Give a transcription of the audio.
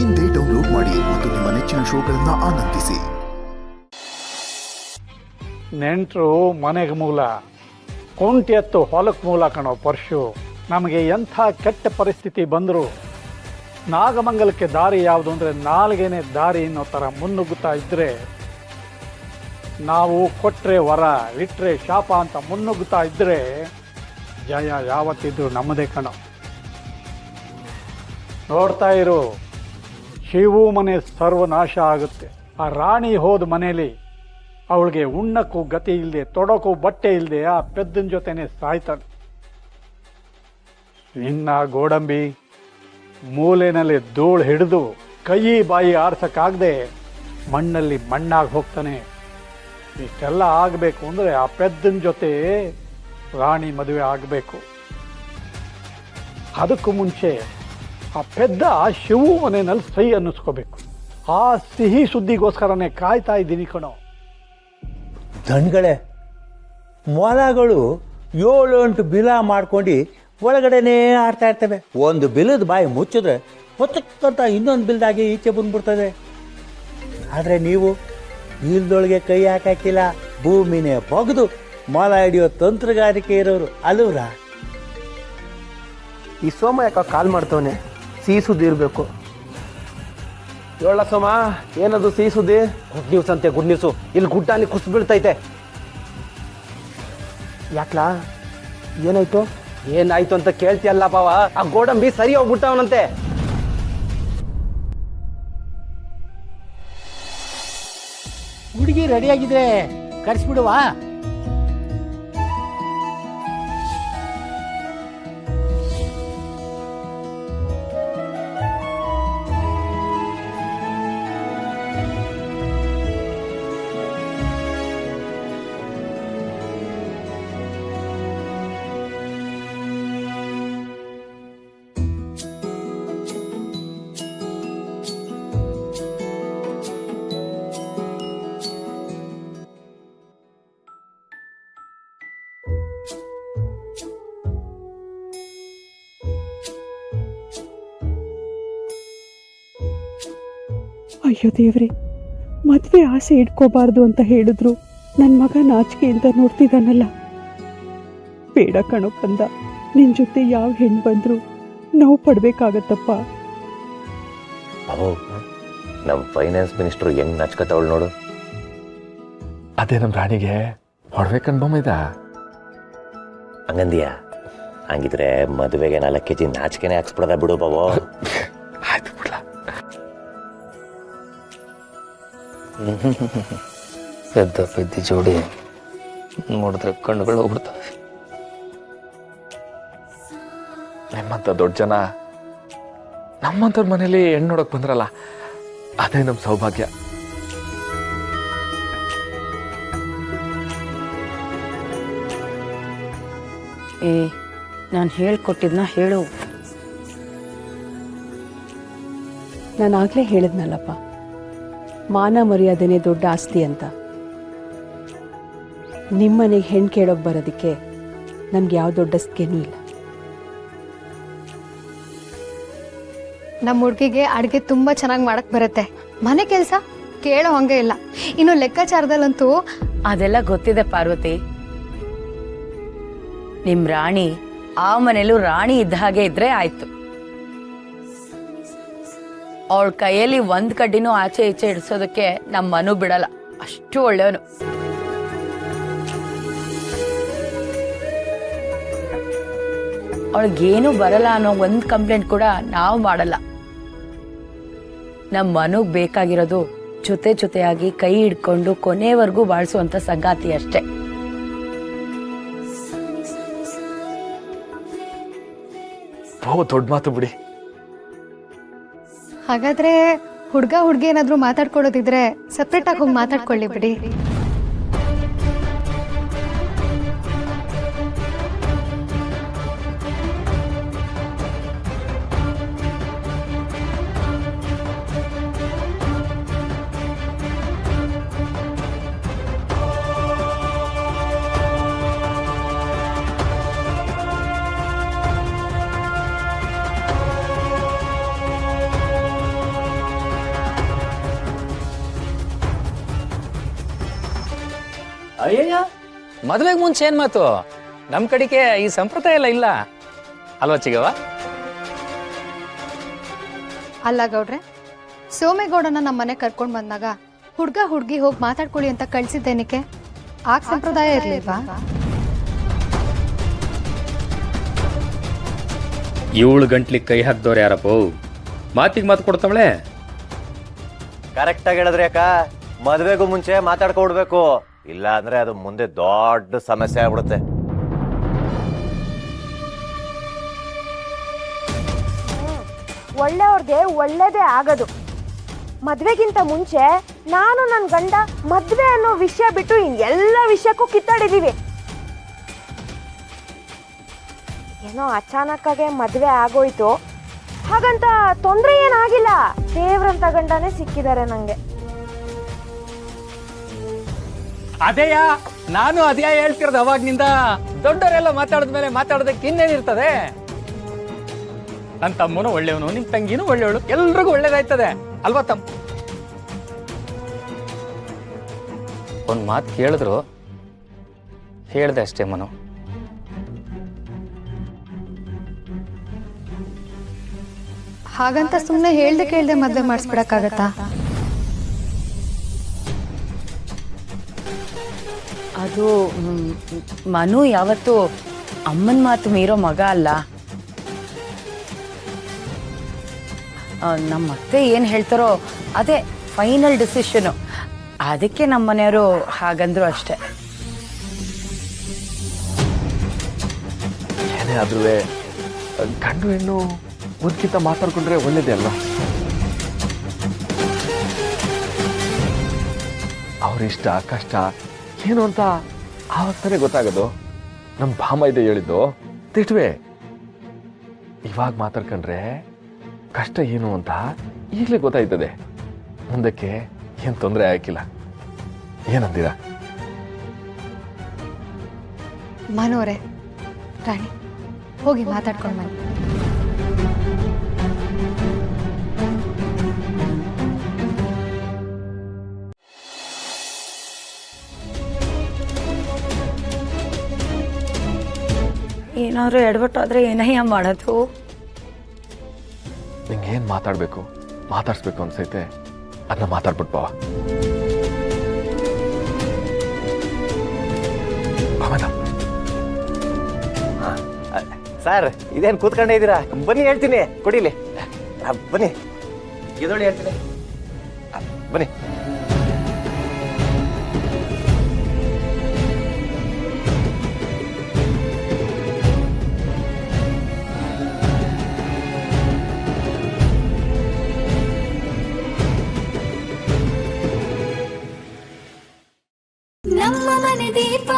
ಇಂದೇ ಡೌನ್ಲೋಡ್ ಮಾಡಿ ಮತ್ತು ನಿಮ್ಮ ನೆಚ್ಚಿನ ಶೋಗಳನ್ನು ಆನಂದಿಸಿ. ನೆಂಟರು ಮನೆಗೆ ಮೂಲ, ಕೊಂಟಿ ಎತ್ತು ಹೊಲಕ್ಕೆ ಮೂಲ ಕಣೋ ಪರ್ಶು. ನಮಗೆ ಎಂಥ ಕೆಟ್ಟ ಪರಿಸ್ಥಿತಿ ಬಂದರೂ ನಾಗಮಂಗಲಕ್ಕೆ ದಾರಿ ಯಾವುದು ಅಂದರೆ ನಾಲ್ಗೇನೆ ದಾರಿ ಅನ್ನೋ ಥರ ಮುನ್ನುಗ್ಗುತ್ತಾ ಇದ್ದರೆ, ನಾವು ಕೊಟ್ಟರೆ ವರ ಇಟ್ಟರೆ ಶಾಪ ಅಂತ ಮುನ್ನುಗ್ಗುತ್ತಾ ಇದ್ದರೆ ಜಯ ಯಾವತ್ತಿದ್ರು ನಮ್ಮದೇ ಕಣೋ. ನೋಡ್ತಾ ಇರು, ಶಿವು ಮನೆ ಸರ್ವನಾಶ ಆಗುತ್ತೆ. ಆ ರಾಣಿ ಹೋದ ಮನೇಲಿ ಅವಳಿಗೆ ಉಣ್ಣಕ್ಕೂ ಗತಿ ಇಲ್ಲದೆ, ತೊಡೋಕ್ಕೂ ಬಟ್ಟೆ ಇಲ್ಲದೆ ಆ ಪೆದ್ದನ ಜೊತೆನೆ ಸಾಯ್ತಾಳೆ. ಇನ್ನ ಗೋಡಂಬಿ ಮೂಲೆಯಲ್ಲಿ ಧೂಳು ಹಿಡಿದು ಕೈ ಬಾಯಿ ಆರ್ಸಕ್ಕಾಗದೆ ಮಣ್ಣಲ್ಲಿ ಮಣ್ಣಾಗಿ ಹೋಗ್ತಾನೆ. ಇಷ್ಟೆಲ್ಲ ಆಗಬೇಕು ಅಂದರೆ ಆ ಪೆದ್ದನ ಜೊತೆ ರಾಣಿ ಮದುವೆ ಆಗಬೇಕು. ಅದಕ್ಕೂ ಮುಂಚೆ ಆ ಪೆದ್ದ ಶಿವು ಮನೆಯಲ್ಲಿ ಸೈ ಅನ್ನಿಸ್ಕೋಬೇಕು. ಆ ಸಿಹಿ ಸುದ್ದಿಗೋಸ್ಕರನೇ ಕಾಯ್ತಾ ಇದ್ದೀನಿ ಕಣೋ. ದಣ್ಗಳೇ, ಮೊಲಗಳು 7-8 ಬಿಲ ಮಾಡ್ಕೊಂಡು ಒಳಗಡೆನೇ ಆಡ್ತಾ ಇರ್ತವೆ. ಒಂದು ಬಿಲದ ಬಾಯಿ ಮುಚ್ಚಿದ್ರೆ ಹೊತ್ತಕ್ಕಂತ ಇನ್ನೊಂದು ಬಿಲ್ದಾಗೆ ಈಚೆ ಬಂದ್ಬಿಡ್ತದೆ. ಆದರೆ ನೀವು ಬಿಲ್ದೊಳಗೆ ಕೈ ಹಾಕಿಲ್ಲ, ಭೂಮಿನೇ ಬಗ್ದು ಮೊಲ ಹಿಡಿಯೋ ತಂತ್ರಗಾರಿಕೆ ಇರೋರು ಅಲ್ಲವ್ರ. ಈ ಸೋಮ ಯಾಕ ಕಾಲ್ ಮಾಡ್ತವನೆ? ಸಿಹಿ ಸುದ್ದಿ ಇರಬೇಕು. ಹೇಳ ಸೋಮ, ಏನದು ಸಿಹಿ ಸುದ್ದಿ? ಗುಡ್ ನ್ಯೂಸ್ ಅಂತೆ, ಗುಡ್ ನ್ಯೂಸು. ಇಲ್ಲಿ ಗುಡ್ಡಾನಿ ಕುಸ್ ಬೀಳ್ತೈತೆ. ಯಾಕ್ಲಾ, ಏನಾಯ್ತು? ಏನಾಯ್ತು ಅಂತ ಕೇಳ್ತಿಯಲ್ಲ ಪಾವ. ಆ ಗೋಡಂಬಿ ಸರಿ ಹೋಗ್ಬಿಟ್ಟವನಂತೆ. ಹುಡುಗಿ ರೆಡಿಯಾಗಿದ್ರೆ ಕರೆಸ್ಬಿಡುವಾ? ಅಯ್ಯೋ ದೇವ್ರೆ, ಮದುವೆ ಆಸೆ ಇಟ್ಕೋಬಾರ್ದು ಅಂತ ಹೇಳಿದ್ರು ನನ್ನ ಮಗ ನಾಚಿಕೆಯಿಂದ ನೋಡ್ತಿದ್ದಾನಲ್ಲ. ಬೇಡ ಕಣೋ ಕಂದ, ನಿನ್ನ ಜೊತೆ ಯಾವ ಹೆಣ್ಣು ಬಂದರೂ ನಾವು ಪಡ್ಬೇಕಾಗತ್ತಪ್ಪ. ನಮ್ಮ ಫೈನಾನ್ಸ್ ಮಿನಿಸ್ಟರ್ ಹೆಂಗ್ ನಾಚ್ಕತ್ತವಳು ನೋಡು. ಅದೇ ನಮ್ಮ ರಾಣಿಗೆ ಹೊಡ್ಬೇಕನ್ಬೊಮ್ಮಿದ. ಹಂಗಂದಿಯ? ಹಂಗಿದ್ರೆ ಮದುವೆಗೆ 4 kg ನಾಚಿಕೆನೆ ಹಾಕ್ಸ್ಬಿಡದ ಬಿಡು ಬಾಬು. ಆಯ್ತು ಬಿಡ್ಲ. ಪೆದ್ದಿ ಜೋಡಿ ನೋಡಿದ್ರೆ ಕಣ್ಣುಗಳು ಹೋಗ್ಬಿಡ್ತವೆ. ನಿಮ್ಮಂಥ ದೊಡ್ಡ ಜನ ನಮ್ಮಂಥವ್ರ ಮನೇಲಿ ಹೆಣ್ಣು ನೋಡಕ್ ಬಂದ್ರಲ್ಲ, ಅದೇ ನಮ್ಮ ಸೌಭಾಗ್ಯ. ನಾನು ಹೇಳ್ಕೊಟ್ಟಿದ್ನ ಹೇಳು. ನಾನು ಆಗಲೇ ಹೇಳಿದ್ನಲ್ಲಪ್ಪ, ಮಾನ ಮರ್ಯಾದೆನೇ ದೊಡ್ಡ ಆಸ್ತಿ ಅಂತ. ನಿಮ್ಮನೆಗೆ ಹೆಣ್ಣು ಕೇಳೋಕೆ ಬರೋದಕ್ಕೆ ನಮ್ಗೆ ಯಾವ ದೊಡ್ಡ ಸ್ಕೇನೂ ಇಲ್ಲ. ನಮ್ಮ ಹುಡುಗಿಗೆ ಅಡುಗೆ ತುಂಬ ಚೆನ್ನಾಗಿ ಮಾಡಕ್ಕೆ ಬರುತ್ತೆ. ಮನೆ ಕೆಲಸ ಕೇಳೋ ಹಂಗೆ ಇಲ್ಲ. ಇನ್ನು ಲೆಕ್ಕಾಚಾರದಲ್ಲಂತೂ ಅದೆಲ್ಲ ಗೊತ್ತಿದೆ ಪಾರ್ವತಿ. ನಿಮ್ ರಾಣಿ ಆ ಮನೇಲೂ ರಾಣಿ ಇದ್ದ ಹಾಗೆ ಇದ್ರೆ ಆಯ್ತು. ಅವಳ ಕೈಯಲ್ಲಿ 1 ಕಡ್ಡಿನೂ ಆಚೆ ಈಚೆ ಇಡ್ಸೋದಕ್ಕೆ ನಮ್ಮ ಮನು ಬಿಡಲ್ಲ. ಅಷ್ಟು ಒಳ್ಳೆಯವನು. ಅವಳಿಗೇನು ಬರಲ್ಲ ಅನ್ನೋ 1 ಕಂಪ್ಲೇಂಟ್ ಕೂಡ ನಾವು ಮಾಡಲ್ಲ. ನಮ್ಮ ಮನುಗ್ ಬೇಕಾಗಿರೋದು ಜೊತೆಯಾಗಿ ಕೈ ಹಿಡ್ಕೊಂಡು ಕೊನೆವರೆಗೂ ಬಾಳಿಸುವಂತ ಸಂಗಾತಿ ಅಷ್ಟೇ. ಬಹು ದೊಡ್ಡ ಮಾತು ಬಿಡಿ. ಹಾಗಾದ್ರೆ ಹುಡುಗ ಹುಡುಗಿ ಏನಾದರೂ ಮಾತಾಡ್ಕೊಳ್ಳೋದಿದ್ರೆ ಸಪ್ರೇಟ್ ಆಗಿ ಹೋಗಿ ಮಾತಾಡ್ಕೊಳ್ಳಿ ಬಿಡಿ. ಅಯ್ಯಯ್ಯ ಮದುವೆಗೆ ಮುಂಚೆ ಏನ್ ಮಾತು? ನಮ್ಮ ಕಡೆಗೆ ಈ ಸಂಪ್ರದಾಯ ಎಲ್ಲ ಇಲ್ಲ ಅಲ್ವಾ ಚಿಗವ? ಅಲ್ಲ ಗೌಡ್ರೆ, ಸೋಮೇಗೌಡನ ನಮ್ಮ ಮನೆ ಕರ್ಕೊಂಡು ಬಂದಾಗ ಹುಡುಗಿ ಹೋಗಿ ಮಾತಾಡ್ಕೊಳ್ಳಿ ಅಂತ ಕಳ್ಸಿದ್ದೇನಕ್ಕೆ? ಆಗ ಸಂಪ್ರದಾಯ ಇರ್ಲಿಲ್ವಾ? ಇವಳು ಗಂಟ್ಲಿಗೆ ಕೈ ಹಾಕ್ದವ್ರು ಯಾರಪ್ಪ? ಮಾತಿಗೆ ಮಾತು ಕೊಡ್ತಾವಳೆ. ಕರೆಕ್ಟಾಗಿ ಹೇಳಿದ್ರಿ ಅಕ್ಕ, ಮದುವೆಗೂ ಮುಂಚೆ ಮಾತಾಡ್ಕೊಡ್ಬೇಕು, ಇಲ್ಲ ಅಂದ್ರೆ ಅದು ಮುಂದೆ ದೊಡ್ಡ ಸಮಸ್ಯೆ ಆಗ್ಬಿಡುತ್ತೆ. ಒಳ್ಳೆಯವ್ರಿಗೆ ಒಳ್ಳೇದೇ ಆಗೋದು. ಮದ್ವೆಗಿಂತ ಮುಂಚೆ ನಾನು ನನ್ನ ಗಂಡ ಮದ್ವೆ ಅನ್ನೋ ವಿಷಯ ಬಿಟ್ಟು ಎಲ್ಲ ವಿಷಯಕ್ಕೂ ಕಿತ್ತಾಡಿದೀವಿ. ಏನೋ ಅಚಾನಕ್ಕಾಗೆ ಮದ್ವೆ ಆಗೋಯ್ತು, ಹಾಗಂತ ತೊಂದರೆ ಏನಾಗಿಲ್ಲ. ದೇವ್ರಂತ ಗಂಡನೇ ಸಿಕ್ಕಿದ್ದಾರೆ ನಂಗೆ. ಅದೇಯ ನಾನು ಅದೇ ಹೇಳ್ತಿರೋದು ಅವಾಗ್ನಿಂದ. ದೊಡ್ಡವರೆಲ್ಲ ಮಾತಾಡಿದ್ಮೇಲೆ ಮಾತಾಡೋದಕ್ಕೆ ಇನ್ನೇನಿರ್ತದೆ? ನನ್ನ ತಮ್ಮನು ಒಳ್ಳೆಯವನು, ನಿಮ್ ತಂಗಿನೂ ಒಳ್ಳೆಯವಳು, ಎಲ್ರಿಗೂ ಒಳ್ಳೇದಾಯ್ತದೆ ಅಲ್ವಾ ತಮ್ಮ? ಒಂದ್ ಮಾತು ಕೇಳಿದ್ರು ಹೇಳ್ದೆ ಅಷ್ಟೇ ಮನು. ಹಾಗಂತ ಸುಮ್ಮನೆ ಹೇಳ್ದೆ ಕೇಳ್ದೆ ಮದ್ವೆ ಮಾಡಿಸ್ಬಿಡಕ್ಕಾಗತ್ತಾ? ಅದು ಮನು ಯಾವತ್ತು ಅಮ್ಮನ ಮಾತು ಮೀರೋ ಮಗ ಅಲ್ಲ. ನಮ್ಮ ಅತ್ತೆ ಏನು ಹೇಳ್ತಾರೋ ಅದೇ ಫೈನಲ್ ಡಿಸಿಷನು. ಅದಕ್ಕೆ ನಮ್ಮ ಮನೆಯವರು ಹಾಗಂದ್ರು ಅಷ್ಟೆ. ಏನೇ ಆದ್ರೂ ಗಂಡು ಹೆಣ್ಣು ಮುದ್ಕಿಂತ ಮಾತಾಡ್ಕೊಂಡ್ರೆ ಒಳ್ಳೇದೇ ಅಲ್ವಾ? ಅವ್ರ ಇಷ್ಟ ಕಷ್ಟ ಏನು ಅಂತ ಆವಾಗ ತಾನೇ ಗೊತ್ತಾಗೋದು. ನಮ್ಮ ಭಾಮ ಇದೆ ಹೇಳಿದ್ದು ತಿಟ್ವೆ. ಇವಾಗ ಮಾತಾಡ್ಕೊಂಡ್ರೆ ಕಷ್ಟ ಏನು ಅಂತ ಈಗಲೇ ಗೊತ್ತಾಯ್ತದೆ. ಮುಂದಕ್ಕೆ ಏನು ತೊಂದರೆ ಆಗಿಲ್ಲ. ಏನಂತೀರಾ? ಮನೋರೆ, ರಾಣಿ ಹೋಗಿ ಮಾತಾಡ್ಕೊಂಡು ಬನ್ನಿ. ಏನಾದ್ರು ಎಡವಟ್ಟಾದ್ರೆ ಏನಯ್ಯ ಮಾಡೋದು? ನಿಂಗೆ ಏನು ಮಾತಾಡಬೇಕು ಮಾತಾಡ್ಸ್ಬೇಕು ಅನ್ಸೈತೆ ಅದನ್ನ ಮಾತಾಡ್ಬಿಟ್ಟು ಬಾವ. ಸರ್ ಇದೇನು ಕೂತ್ಕೊಂಡೇ ಇದ್ದೀರಾ? ಬನ್ನಿ ಹೇಳ್ತೀನಿ, ಕೊಡಿಲಿ ಬನ್ನಿ. ಇದೊಳ್ಳಿ ಹೇಳ್ತೀನಿ, ಬನ್ನಿ. ನಮ್ಮ ಮನೆ ದೀಪ